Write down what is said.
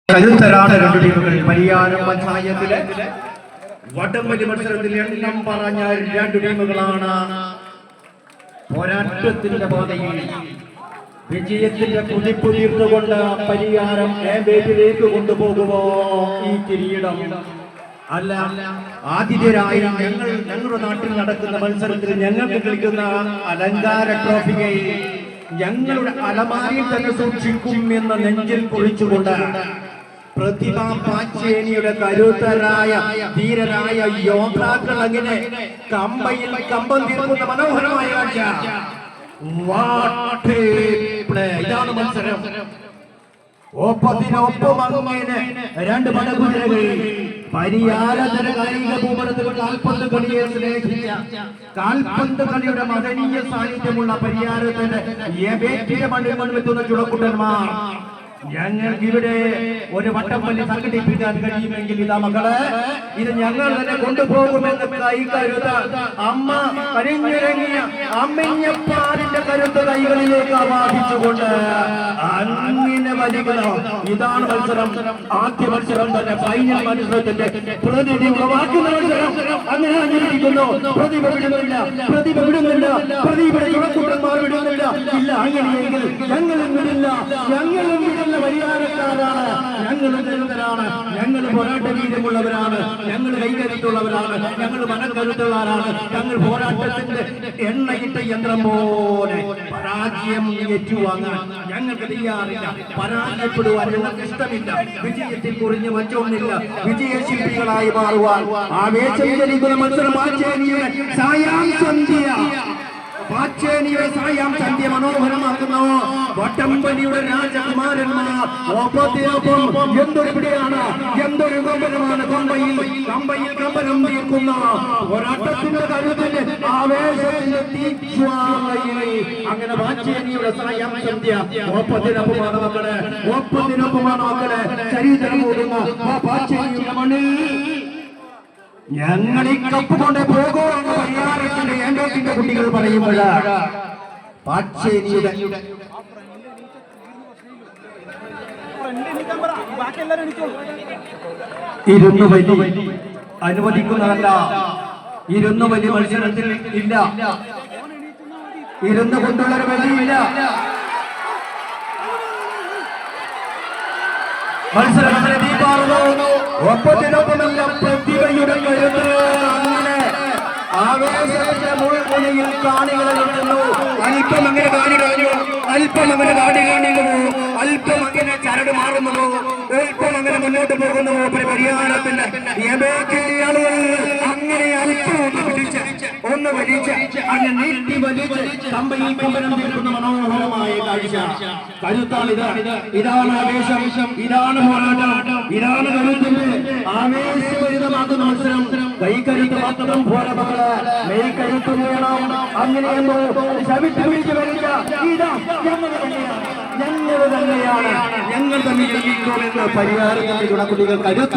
കരുത്തരാണ് രണ്ട് ടീമുകൾ. പരിയാരം പഞ്ചായത്തിലെ വടംവലി മത്സരത്തിൽ എണ്ണം പറഞ്ഞ രണ്ട് ടീമുകളാണ്. പോരാട്ടത്തിന്റെ പാതയിൽ വിജയത്തിന്റെ കുതിപ്പുയർന്നുകൊണ്ട് പരിയാരം ഏബേറ്റിലേക്ക് കൊണ്ടുപോകുമോ ഈ കിരീടം? അല്ല, ആതിഥേയരായ ഞങ്ങളുടെ നാട്ടിൽ നടക്കുന്ന മത്സരത്തിൽ ഞങ്ങൾക്ക് കളിക്കുന്ന അലങ്കാര ട്രോഫിയെ ഞങ്ങളുടെ അലമാരിയിൽ തന്നെ സൂക്ഷിക്കും എന്ന് നെഞ്ചിൽ കുറിച്ചുകൊണ്ട് പ്രതിഭ പാച്ചേനിയുടെ കരുത്തരായ ധീരരായ യോദ്ധാക്കൾ അങ്ങനെ കമ്പയിൽ കമ്പം തീർക്കുന്ന മനോഹരമായ കാഴ്ച. ഇതാണ് മത്സരം. ഒപ്പത്തിനൊപ്പം അങ്ങനെ രണ്ട് പടകുതിരകൾ. പരിയാരതര കായിക ഭൂപടത്തിൽ കാൽപന്ത് കളിയെ സ്നേഹിച്ച കാൽപന്ത് കളിയുടെ മദനീയ സാന്നിധ്യമുള്ള പരിയാരത്തിന്റെ മണ്ണിൽ മണ്ണെത്തുന്ന ചുടക്കുട്ടന്മാർ. ഞങ്ങൾക്ക് ഇവിടെ ഒരു വട്ടംവലി സംഘടിപ്പിക്കാൻ കഴിയുമെങ്കിൽ ഇതാ മക്കളെ, ഇത് ഞങ്ങൾ തന്നെ കൊണ്ടുപോകുമെന്ന് കൈകരുത അമ്മ കരിഞ്ഞിറങ്ങിയ അമ്മിഞ്ഞപ്പാറിന്റെ കരുത്ത് കൈകളിലേക്ക് ആവാഹിച്ചുകൊണ്ട് അങ്ങനെ വലിക്കണം. ഇതാണ് മത്സരം. ആദ്യ മത്സരം തന്നെ ഫൈനൽ മത്സരത്തിന്റെ പ്രതിനിധി ഉളവാക്കുന്ന മത്സരം. അങ്ങനെ അന്വേഷിക്കുന്നു. പ്രതിഭ വിടുന്നില്ല, ചുടക്കുട്ടന്മാർ വിടുന്നില്ല. ഇല്ല, അങ്ങനെയെങ്കിൽ ഞങ്ങളും വിടില്ല, ഞങ്ങളും വിടില്ല. പരിഹാരക്കാരാണ് ഞങ്ങൾ, കരുതരാണ് ഞങ്ങൾ, പോരാട്ട വീര്യമുള്ളവരാണ് ഞങ്ങൾ, കൈകരുത്തുള്ളവരാണ് ഞങ്ങൾ, മനക്കരുത്തുള്ളവരാണ് ഞങ്ങൾ. പോരാട്ടത്തിന്റെ എണ്ണയിട്ട യന്ത്രം പോലെ പരാജയം ഏറ്റുവാങ്ങാൻ ഞങ്ങൾക്ക് തയ്യാറില്ല. പരാജയപ്പെടുവാൻ ഞങ്ങൾക്ക് ഇഷ്ടമില്ല. വിജയത്തിൽ കുറിഞ്ഞു വച്ചൊന്നില്ല. വിജയശില്പികളായി മാറുവാൻ ആവേശം ജനിക്കുന്ന മത്സരം പാച്ചേനിയുടെ സായാം സന്ധ്യ മനോഹരമാക്കുന്നു. വട്ടംവലിയുടെ രാജകുമാരന്മാർ ഒപ്പത്തിനൊപ്പം എന്തൊരു പിടിയാണ്, എന്തൊരു കമ്പനമാണ്. കമ്പയിൽ കമ്പനം തീർക്കുന്ന പോരാട്ടത്തിന്റെ കരുത്തിന്റെ ആവേശത്തിന്റെ തീജ്വാലയിൽ അങ്ങനെ പാച്ചേനിയുടെ സായാം സന്ധ്യ ഒപ്പത്തിനൊപ്പമാണ് മക്കളെ, ഒപ്പത്തിനൊപ്പമാണ് മക്കളെ. ചരിത്രം കൂടുന്ന പാച്ചേനിയുടെ മണ്ണിൽ ഞങ്ങൾ ഈ കപ്പ് കൊണ്ട് പോകൂ എന്ന് പരിഹാരത്തിന്റെ ഏണ്ടോക്കിന്റെ കുട്ടികൾ പറയുമ്പോഴാണ് പാച്ചേനിയുടെ ഇരുന്ന് വലി അനുവദിക്കുന്നതല്ല. ഇരുന്ന് വലി മത്സരത്തിൽ ഇല്ല. ഇരുന്ന് കൊണ്ടുള്ളൊരു വലിയില്ല. മത്സരത്തിന് ദീപാറുന്നു. ഒപ്പത്തിനൊപ്പമല്ല പ്രതിഭയുടെ കരുത്ത്. അങ്ങനെ ആവേശത്തിന്റെ മുൾമുനയിൽ കാണികളെ നിൽക്കുന്നു. അല്പം അങ്ങനെ കാണി കഴിഞ്ഞു, അല്പം അങ്ങനെ കാടി കാണിക്കുന്നു, അല്പം അങ്ങനെ ചരട് മാറുന്നു, അല്പം അങ്ങനെ മുന്നോട്ട് പോകുന്നു. പരിഹാരത്തിന്റെ ആളുകൾ അങ്ങനെ അല്പം ഒന്ന് വലിച്ച് അങ്ങനെ നീട്ടി വലിച്ച് കമ്പയിൽ കമ്പനം തീർക്കുന്ന മനോഹരമായ കാഴ്ച. കരുത്താണ് ഇതാണ് ആവേശം, ഇതാണ് പോരാട്ടം, ഇതാണ് കരുത്തിന്റെ ആവേശഭരിതമാകുന്ന മത്സരം. കൈക്കരുത്ത് മാത്രം പോലെ മെയ്ക്കരുത്തും വേണം. അങ്ങനെയൊന്നും ശവിട്ട് പിടിച്ച് വരിക. ഇതാ ഞങ്ങൾ തന്നെയാണ്, ഞങ്ങൾ തന്നെ ജയിക്കുമെന്ന് പരിഹാരത്തിന്റെ ഗുണകുട്ടികൾ കരുത്ത്